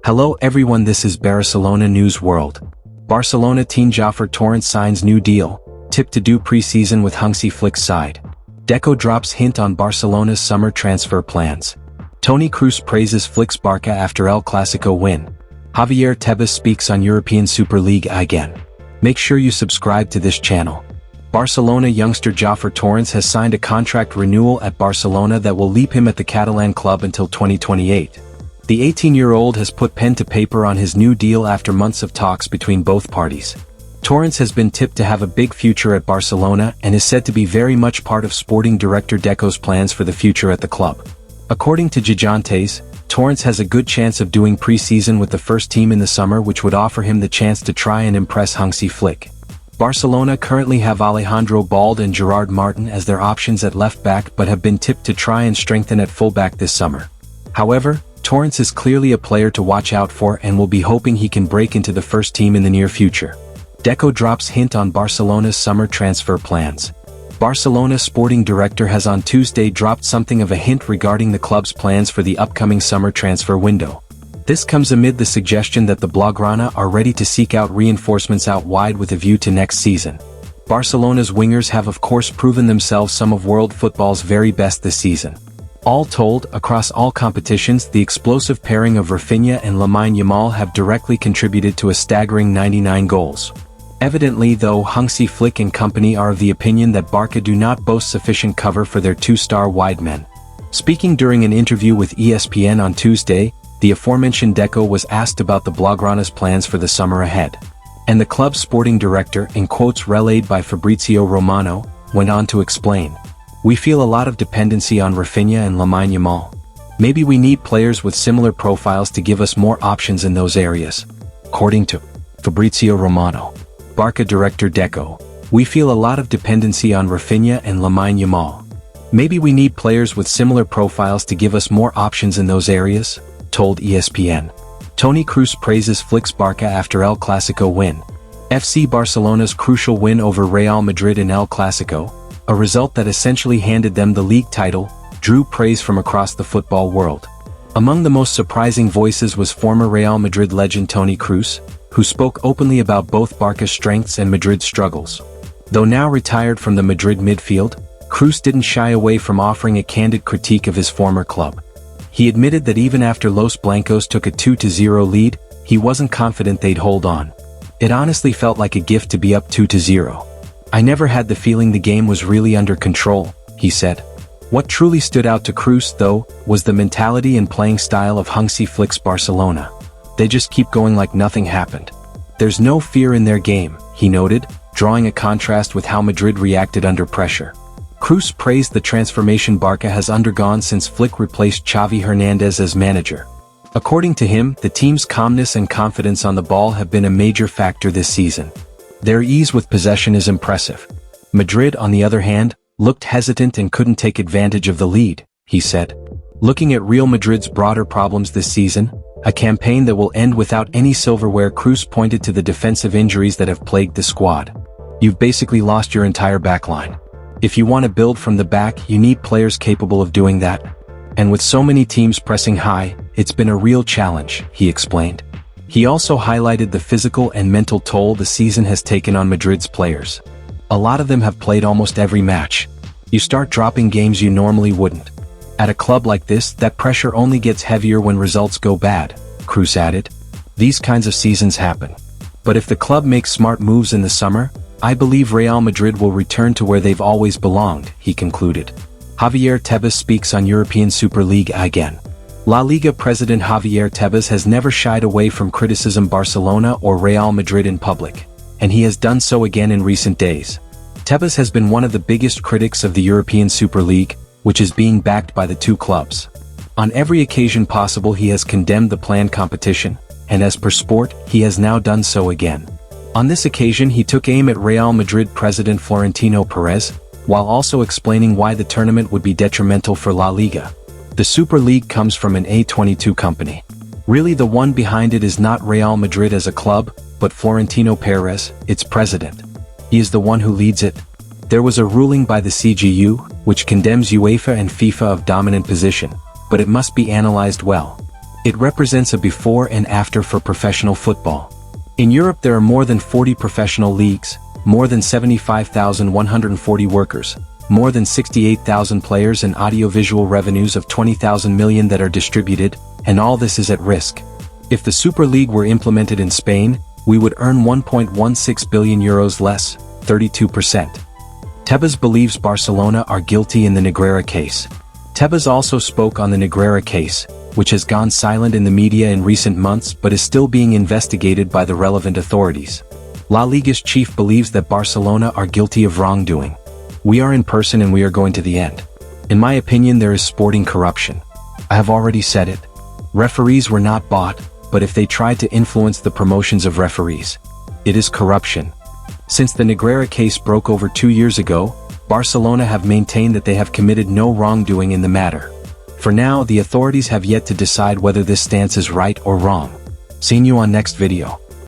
Hello everyone, this is Barcelona News World. Barcelona teen Jofre Torrents signs new deal, tipped to do pre-season with Hansi Flick's side. Deco drops hint on Barcelona's summer transfer plans. Toni Kroos praises Flick's Barca after El Clásico win. Javier Tebas speaks on European Super League again. Make sure you subscribe to this channel. Barcelona youngster Jofre Torrents has signed a contract renewal at Barcelona that will leave him at the Catalan club until 2028. The 18-year-old has put pen to paper on his new deal after months of talks between both parties. Torrents has been tipped to have a big future at Barcelona and is said to be very much part of sporting director Deco's plans for the future at the club. According to Gigantes, Torrents has a good chance of doing pre-season with the first team in the summer, which would offer him the chance to try and impress Hansi Flick. Barcelona currently have Alejandro Balde and Gerard Martin as their options at left back, but have been tipped to try and strengthen at full back this summer. However, Torrents is clearly a player to watch out for and will be hoping he can break into the first team in the near future. Deco drops hint on Barcelona's summer transfer plans. Barcelona's sporting director has on Tuesday dropped something of a hint regarding the club's plans for the upcoming summer transfer window. This comes amid the suggestion that the Blaugrana are ready to seek out reinforcements out wide with a view to next season. Barcelona's wingers have of course proven themselves some of world football's very best this season. All told, across all competitions, the explosive pairing of Rafinha and Lamine Yamal have directly contributed to a staggering 99 goals. Evidently though, Hansi Flick and company are of the opinion that Barca do not boast sufficient cover for their two-star wide men. Speaking during an interview with ESPN on Tuesday, the aforementioned Deco was asked about the Blaugrana's plans for the summer ahead. And the club's sporting director, in quotes relayed by Fabrizio Romano, went on to explain. We feel a lot of dependency on Rafinha and Lamine Yamal. Maybe we need players with similar profiles to give us more options in those areas. According to Fabrizio Romano, Barca director Deco, we feel a lot of dependency on Rafinha and Lamine Yamal. Maybe we need players with similar profiles to give us more options in those areas, told ESPN. Toni Kroos praises Flick's Barca after El Clásico win. FC Barcelona's crucial win over Real Madrid in El Clásico, a result that essentially handed them the league title, drew praise from across the football world. Among the most surprising voices was former Real Madrid legend Toni Kroos, who spoke openly about both Barca's strengths and Madrid's struggles. Though now retired from the Madrid midfield, Kroos didn't shy away from offering a candid critique of his former club. He admitted that even after Los Blancos took a 2-0 lead, he wasn't confident they'd hold on. It honestly felt like a gift to be up 2-0. I never had the feeling the game was really under control, he said. What truly stood out to Kroos, though, was the mentality and playing style of Hansi Flick's Barcelona. They just keep going like nothing happened. There's no fear in their game, he noted, drawing a contrast with how Madrid reacted under pressure. Kroos praised the transformation Barca has undergone since Flick replaced Xavi Hernandez as manager. According to him, the team's calmness and confidence on the ball have been a major factor this season. Their ease with possession is impressive. Madrid, on the other hand, looked hesitant and couldn't take advantage of the lead, he said. Looking at Real Madrid's broader problems this season, a campaign that will end without any silverware, Kroos pointed to the defensive injuries that have plagued the squad. You've basically lost your entire backline. If you want to build from the back, you need players capable of doing that. And with so many teams pressing high, it's been a real challenge, he explained. He also highlighted the physical and mental toll the season has taken on Madrid's players. A lot of them have played almost every match. You start dropping games you normally wouldn't. At a club like this, that pressure only gets heavier when results go bad, Kroos added. These kinds of seasons happen. But if the club makes smart moves in the summer, I believe Real Madrid will return to where they've always belonged, he concluded. Javier Tebas speaks on European Super League again. La Liga president Javier Tebas has never shied away from criticism Barcelona or Real Madrid in public, and he has done so again in recent days. Tebas has been one of the biggest critics of the European Super League, which is being backed by the two clubs. On every occasion possible he has condemned the planned competition, and as per Sport, he has now done so again. On this occasion he took aim at Real Madrid president Florentino Perez, while also explaining why the tournament would be detrimental for La Liga. The Super League comes from an A22 company. Really the one behind it is not Real Madrid as a club, but Florentino Perez, its president. He is the one who leads it. There was a ruling by the CGU, which condemns UEFA and FIFA of dominant position, but it must be analyzed well. It represents a before and after for professional football. In Europe there are more than 40 professional leagues, more than 75,140 workers, more than 68,000 players and audiovisual revenues of 20,000 million that are distributed, and all this is at risk. If the Super League were implemented in Spain, we would earn 1.16 billion euros less, 32%. Tebas believes Barcelona are guilty in the Negreira case. Tebas also spoke on the Negreira case, which has gone silent in the media in recent months but is still being investigated by the relevant authorities. La Liga's chief believes that Barcelona are guilty of wrongdoing. We are in person and we are going to the end. In my opinion, there is sporting corruption. I have already said it. Referees were not bought, but if they tried to influence the promotions of referees, it is corruption. Since the Negreira case broke over 2 years ago, Barcelona have maintained that they have committed no wrongdoing in the matter. For now, the authorities have yet to decide whether this stance is right or wrong. Seeing you on next video.